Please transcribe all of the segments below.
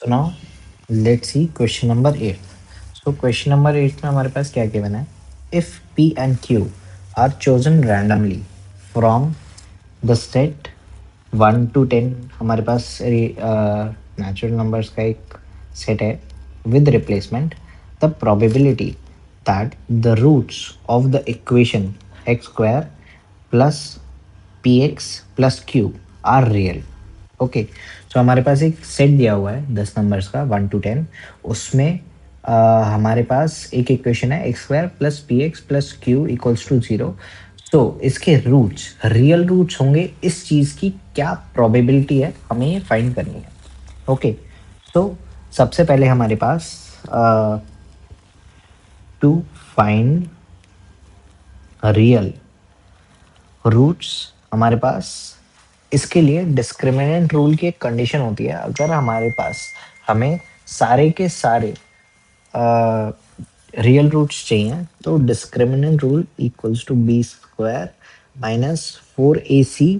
So now let's see question number 8. So question number 8 में हमारे पास क्या गिवन है? If P and Q are chosen randomly from the set 1 to 10, हमारे पास natural numbers का एक set है with replacement, the probability that the roots of the equation x square plus px plus q are real. Okay, so हमारे पास एक set दिया हुआ है 10 नंबर्स का 1 to 10। उसमें हमारे पास एक इक्वेशन है x square plus p x plus q equals to 0। So इसके रूट्स रियल रूट्स होंगे, इस चीज़ की क्या प्रोबेबिलिटी है हमें ये फाइंड करनी है। ओके, तो सबसे पहले हमारे पास टू फाइंड रियल रूट्स हमारे पास इसके लिए डिस्क्रिमिनेंट रूल की एक कंडीशन होती है। अगर हमारे पास हमें सारे के सारे रियल रूट्स चाहिए तो discriminant rule equals to b square minus 4ac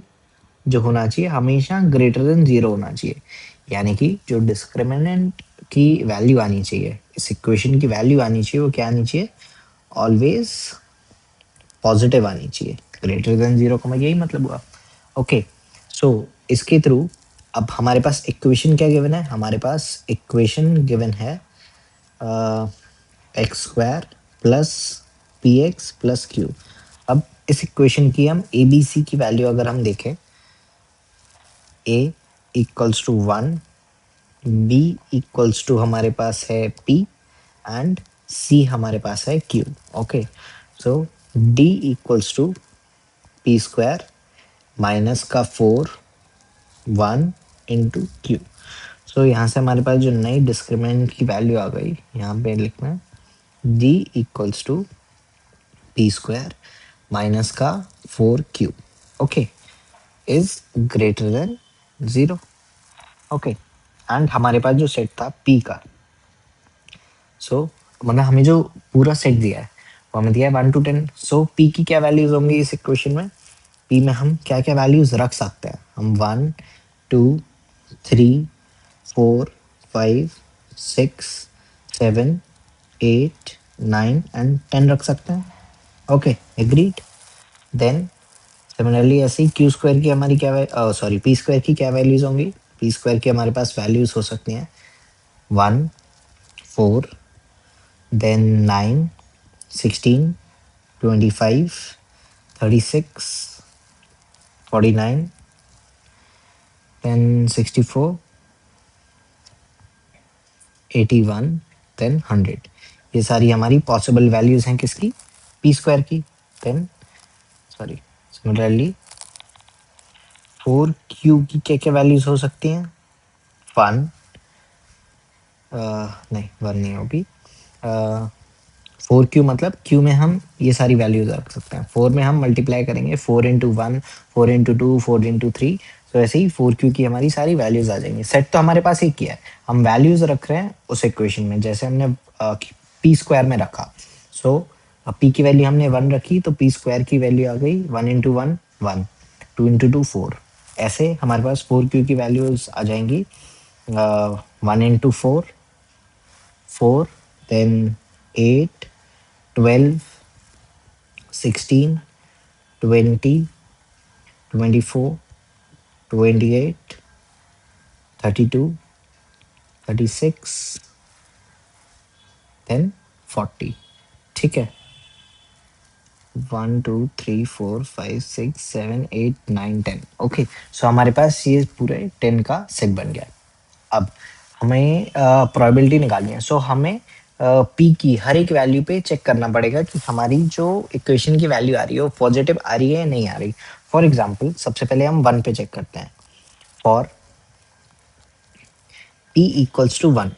जो होना चाहिए हमेशा ग्रेटर देन 0 होना चाहिए। यानी कि जो डिस्क्रिमिनेंट की वैल्यू आनी चाहिए, इस इक्वेशन की वैल्यू आनी चाहिए, वो क्या आनी चाहिए? ऑलवेज पॉजिटिव आनी चाहिए। ग्रेटर देन 0 का यही मतलब हुआ। ओके, सो इसके थ्रू अब हमारे पास इक्वेशन क्या गिवन है? हमारे पास इक्वेशन गिवन है x square plus p x plus Q. अब इस इक्वेशन की हम ए बी सी की वैल्यू अगर हम देखें, A equals to 1, B equals to हमारे पास है पी एंड सी हमारे पास है Q. Okay, so D equals to P square minus का 4 1 इंटू क्यू। सो यहाँ से हमारे पास जो नई डिस्क्रिमिनेंट की वैल्यू आ गई, यहाँ पे लिखना है d equals to P square minus का 4q, okay, is greater than 0। Okay, and हमारे पास जो सेट था p का, सो मतलब हमें जो पूरा सेट दिया है वो हमें दिया है 1 to 10। सो p की क्या वैल्यूज होंगी इस इक्वेशन में? p में हम क्या क्या वैल्यूज रख सकते हैं? हम 1 2 3 4 5 6 7 8 9 एंड 10 रख सकते हैं। Okay, agreed. देन सिमिलरली ऐसे ही क्यू स्क्वायर की हमारी क्या सॉरी पी स्क्वायर की क्या वैल्यूज होंगी? पी स्क्वायर की हमारे पास वैल्यूज हो सकती हैं 1 4 देन 9 16 25 36 49 देन 64 81 देन 100। ये सारी हमारी पॉसिबल वैल्यूज हैं किसकी? पी स्क्वायर की। देन सॉरी सिमिलरली 4q की क्या क्या वैल्यूज हो सकती हैं? 1 नहीं 1 नहीं होगी। 4q मतलब q में हम ये सारी वैल्यूज रख सकते हैं। 4 में हम मल्टीप्लाई करेंगे 4 इंटू 1 4 इंटू 2 4 इंटू 3। तो ऐसे ही 4q की हमारी सारी वैल्यूज आ जाएंगी। सेट तो हमारे पास एक ही है, हम वैल्यूज रख रहे हैं उस इक्वेशन में, जैसे हमने पी स्क्वायर में रखा। सो पी की वैल्यू हमने 1 रखी तो पी स्क्वायर की वैल्यू आ गई 1 इंटू 1 1 2 इंटू 2 4। ऐसे हमारे पास 4q की वैल्यूज आ जाएंगी 1 इंटू 4 4 देन 8 12 16 20 24 28 32 36 देन 40। ठीक है, 1 2 3 4 5 6 7 8 9 10। ओके, सो हमारे पास ये पूरे 10 का सेट बन गया। अब हमें प्रोबेबिलिटी निकालनी है। सो हमें पी की हर एक वैल्यू पे चेक करना पड़ेगा कि हमारी जो इक्वेशन की वैल्यू आ रही है वो पॉजिटिव आ रही है या नहीं आ रही। फॉर एग्जांपल सबसे पहले हम 1 पे चेक करते हैं। For p equals to 1,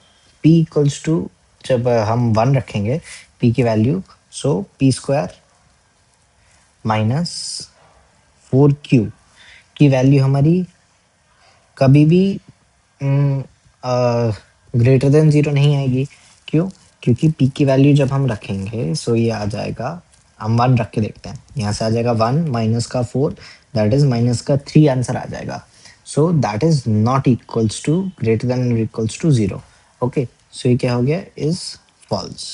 p equals to जब हम 1 रखेंगे p की value, so p square minus 4q की वैल्यू हमारी कभी भी ग्रेटर देन 0 नहीं आएगी। क्यों? क्योंकि p की वैल्यू जब हम रखेंगे सो ये आ जाएगा, हम 1 रख के देखते हैं, यहाँ से आ जाएगा 1 माइनस का 4 दैट इज माइनस का 3 आंसर आ जाएगा। So that is not equals to greater than equals to 0. Okay, so ये क्या हो गया, इज फॉल्स.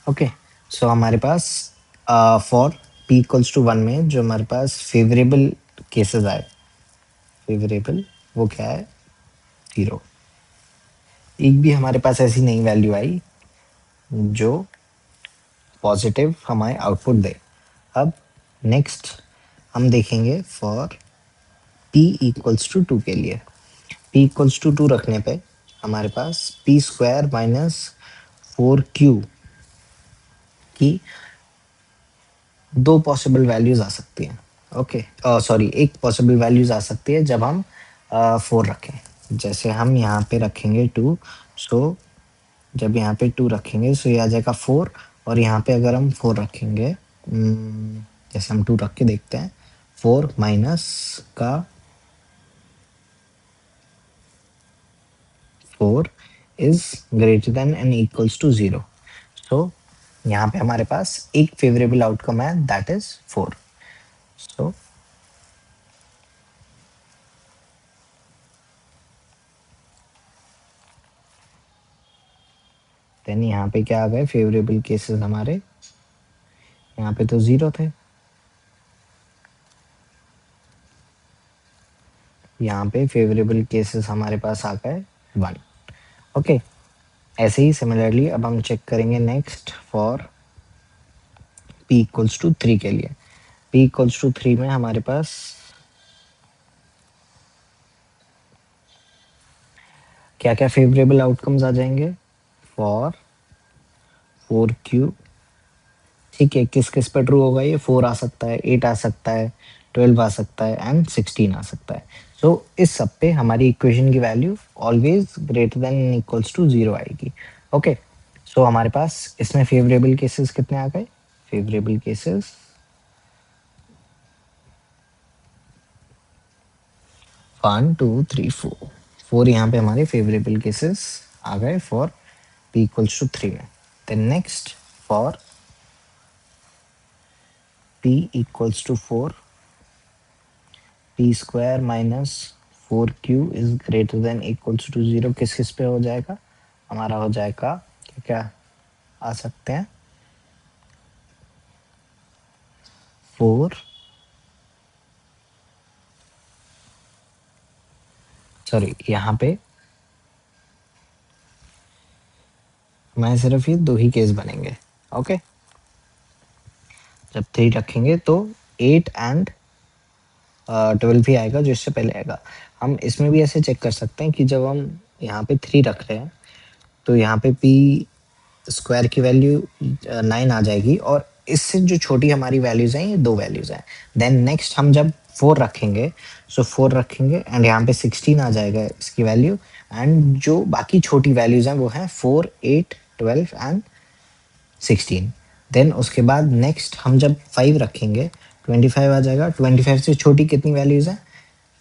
ओके, सो हमारे पास फॉर p इक्वल्स टू 1 में जो हमारे पास फेवरेबल केसेस आए, फेवरेबल वो क्या है, 0. एक भी हमारे पास ऐसी नई वैल्यू आई जो पॉजिटिव हमारे आउटपुट दे. अब नेक्स्ट हम देखेंगे फॉर p इक्वल्स टू 2 के लिए. p इक्वल्स टू 2 रखने पे हमारे पास p स्क्वायर माइनस 4q की दो पॉसिबल वैल्यूज आ सकती हैं. ओके, सॉरी, एक पॉसिबल वैल्यूज आ सकती है जब हम 4 रखें. जैसे हम यहाँ पे रखेंगे 2, सो जब यहाँ पे 2 रखेंगे सो ये आ जाएगा 4. और यहाँ पे अगर हम 4 रखेंगे, जैसे हम 2 रख के देखते हैं, 4 माइनस का 4 is greater than and equals to 0. So यहाँ पे हमारे पास एक फेवरेबल आउटकम है, दैट इज 4. सो देन यहाँ पे क्या आ गए फेवरेबल केसेस हमारे, यहाँ पे तो 0 थे, यहाँ पे फेवरेबल केसेस हमारे पास आ गए 1. ओके, ऐसे ही सिमिलरली अब हम चेक करेंगे next for p equals to 3 के लिए. p इक्वल्स टू 3 में हमारे पास क्या क्या फेवरेबल आउटकम्स आ जाएंगे, फॉर 4q. ठीक है, किस किस पे ट्रू होगा, ये 4 आ सकता है, 8 आ सकता है, 12 आ सकता है एंड 16 आ सकता है. सो इस सब पे हमारी इक्वेशन की value always greater than equals to 0 आएगी. ओके, सो हमारे पास इसमें फेवरेबल केसेस कितने आ गए, फेवरेबल केसेस 1 2 3 4. 4 यहाँ पे हमारे फेवरेबल केसेस आ गए फॉर p इक्वल्स टू 3 में. Then next for p equals to 4, p square minus 4q is greater than equals to 0. किस किस पे हो जाएगा, हमारा हो जाएगा क्या क्या आ सकते हैं, 4, सॉरी यहाँ पे हमारे सिर्फ ये दो ही केस बनेंगे. ओके, जब 3 रखेंगे तो 8 एंड 12 भी आएगा जो इससे पहले आएगा. हम इसमें भी ऐसे चेक कर सकते हैं कि जब हम यहाँ पे 3 रख रहे हैं तो यहाँ पे p स्क्वायर की वैल्यू 9 आ जाएगी और इससे जो छोटी हमारी वैल्यूज हैं ये दो वैल्यूज हैं. देन नेक्स्ट हम जब 4 रखेंगे, सो 4 रखेंगे एंड यहाँ पे 16 आ जाएगा इसकी वैल्यू. एंड जो बाकी छोटी वैल्यूज हैं वो हैं 4 8 12 एंड 16. देन उसके बाद नेक्स्ट हम जब 5 रखेंगे 25 आ जाएगा. 25 से छोटी कितनी वैल्यूज हैं,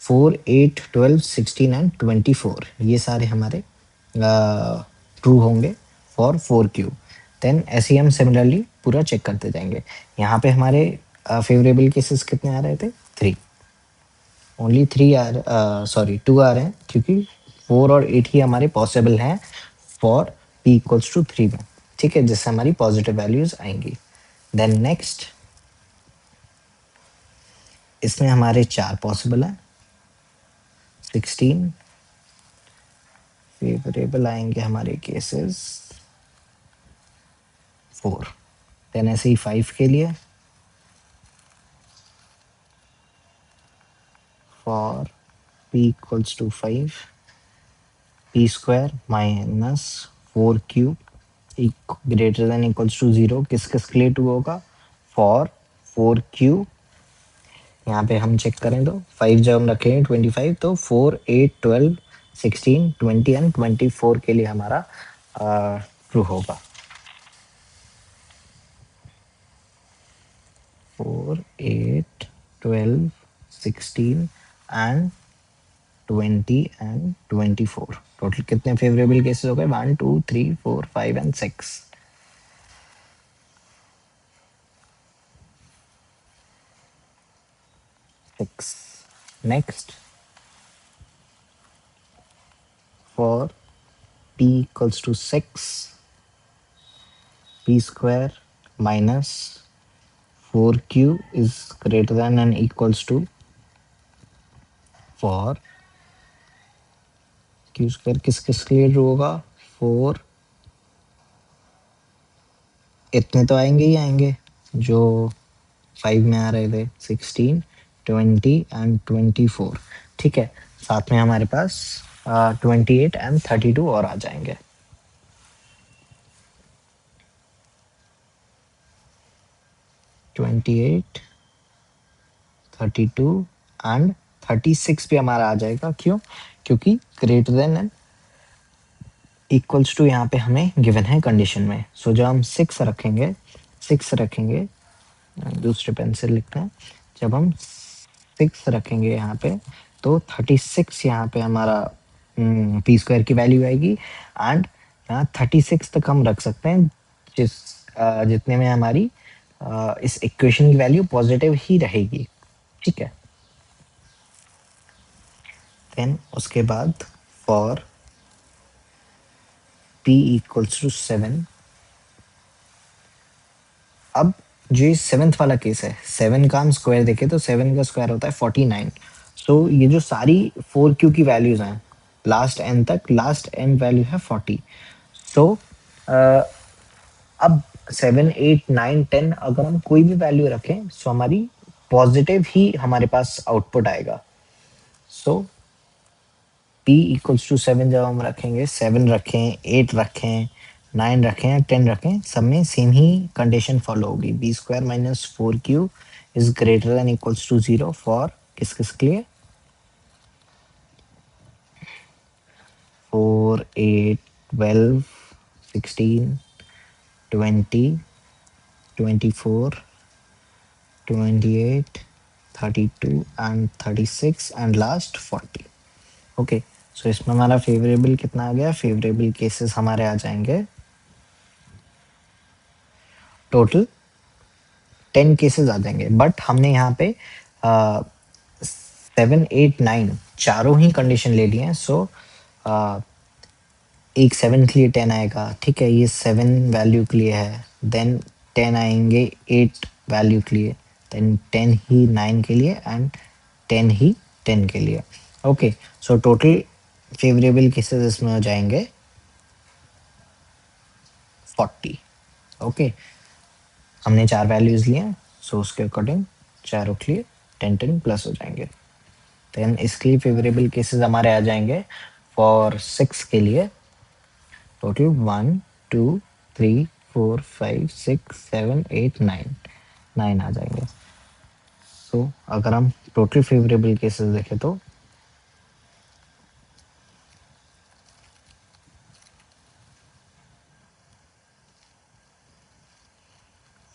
4 8 12 16 एंड 24. ये सारे हमारे ट्रू होंगे फॉर 4q. देन ऐसे ही हम सिमिलरली पूरा चेक करते जाएंगे. यहाँ पे हमारे फेवरेबल केसेस कितने आ रहे थे, 3. ओनली 3 सॉरी 2 आ रहे हैं क्योंकि 4 और 8 ही हमारे पॉसिबल हैं फॉर p इक्वल्स टू 3 में. ठीक है, जिससे हमारी पॉजिटिव वैल्यूज आएंगी. देन नेक्स्ट इसमें हमारे 4 पॉसिबल हैं, 16 फेवरेबल आएंगे हमारे केसेस 4. देन ऐसे ही 5 के लिए for p equals to 5, p square minus 4q greater than equals to 0. किस किस के लिए ट्रू होगा, फॉर 4q. यहाँ पे हम चेक करें तो 5 जब हम रखेंगे 25 तो 4 8 12 16 20 एंड 24 के लिए हमारा ट्रू होगा. 4 8 12 16 एंड 20 एंड 24. टोटल कितने फेवरेबल केसेस हो गए, 1 2 3 4 5 and 6. 6. Next, for p equals to 6, p square minus 4q is greater than and equals to, for q square किस किस के लिए ट्रू होगा, 4, इतने तो आएंगे ही आएंगे जो 5 में आ रहे थे, 16, 20 एंड 24. ठीक है, साथ में हमारे पास 28 एंड 32 और आ जाएंगे. ट्वेंटी एट, 32 एंड 36 भी हमारा आ जाएगा. क्यों? क्योंकि greater than and equals to यहाँ पे हमें गिवन है कंडीशन में. सो जब हम 6 रखेंगे, दूसरे पेन से लिखते हैं, जब हम 6 रखेंगे यहाँ पे तो 36 यहाँ पे हमारा पी स्क्वायर की वैल्यू आएगी. एंड यहाँ 36 तक हम रख सकते हैं जितने में हमारी इस इक्वेशन की वैल्यू पॉजिटिव ही रहेगी. ठीक है, देन उसके बाद फॉर p इक्वल्स टू 7. अब जो ये 7th वाला केस है, 7 का हम स्क्वायर देखें तो 7 का स्क्वायर होता है 49. सो ये जो सारी 4q की वैल्यूज हैं लास्ट n तक, लास्ट n वैल्यू है 40. सो अब 7, 8, 9, 10 अगर हम कोई भी वैल्यू रखें सो हमारी पॉजिटिव ही हमारे पास आउटपुट आएगा. सो p इक्वल्स टू 7 जब हम रखेंगे, 7 रखें, 8 रखें, 9 रखें, 10 रखें, सब में सेम ही कंडीशन फॉलो होगी. B square minus 4q is greater than equals to 0 for किस किस के लिए, 4, 8, 12, 16, 20, 24, 28, 32 एंड 36 एंड लास्ट 40. ओके, सो इसमें हमारा फेवरेबल कितना आ गया, फेवरेबल केसेस हमारे आ जाएंगे टोटल 10 केसेस आ जाएंगे. बट हमने यहाँ पे 7, 8, 9 चारों ही कंडीशन ले लिए हैं. सो एक 7 के लिए 10 आएगा. ठीक है, ये 7 वैल्यू के लिए है. देन 10 आएंगे 8 वैल्यू के लिए, देन 10 ही 9 के लिए एंड 10 ही 10 के लिए. Okay, so total favourable cases इसमें हो जाएंगे 40. ओके, हमने 4 वैल्यूज लिए हैं, सो उसके अकॉर्डिंग चारों के लिए 10 10 प्लस हो जाएंगे. देन इसके लिए फेवरेबल केसेस हमारे आ जाएंगे फॉर 6 के लिए टोटल 1, 2, 3, 4, 5, 6, 7, 8, 9 आ जाएंगे. सो अगर हम टोटल फेवरेबल केसेस देखें तो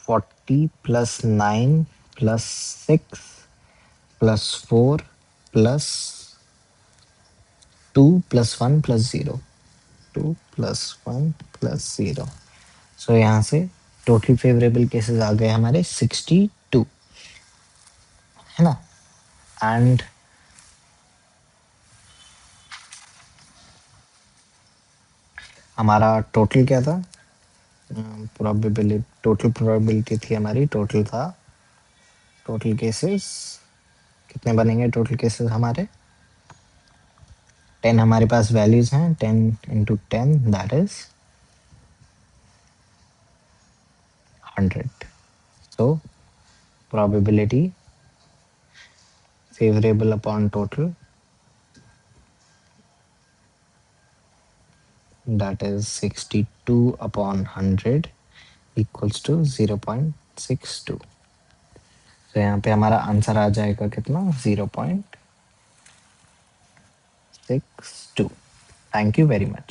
40 plus 9 plus 6 plus 4 plus 2 plus 1 plus 0, 2 plus 1 plus 0. So यहाँ से टोटल फेवरेबल केसेस आ गए हमारे 62, है ना. एंड हमारा टोटल क्या था, प्रोबेबिलिटी, टोटल प्रोबेबिलिटी थी हमारी, टोटल था, टोटल केसेस कितने बनेंगे, टोटल केसेस हमारे 10 हमारे पास वैल्यूज हैं, 10 into 10 that is 100. So probability favourable upon total that is 62 upon 100 equals to 0.62. तो यहाँ पे हमारा आंसर आ जाएगा कितना, 0.62. Thank you very much.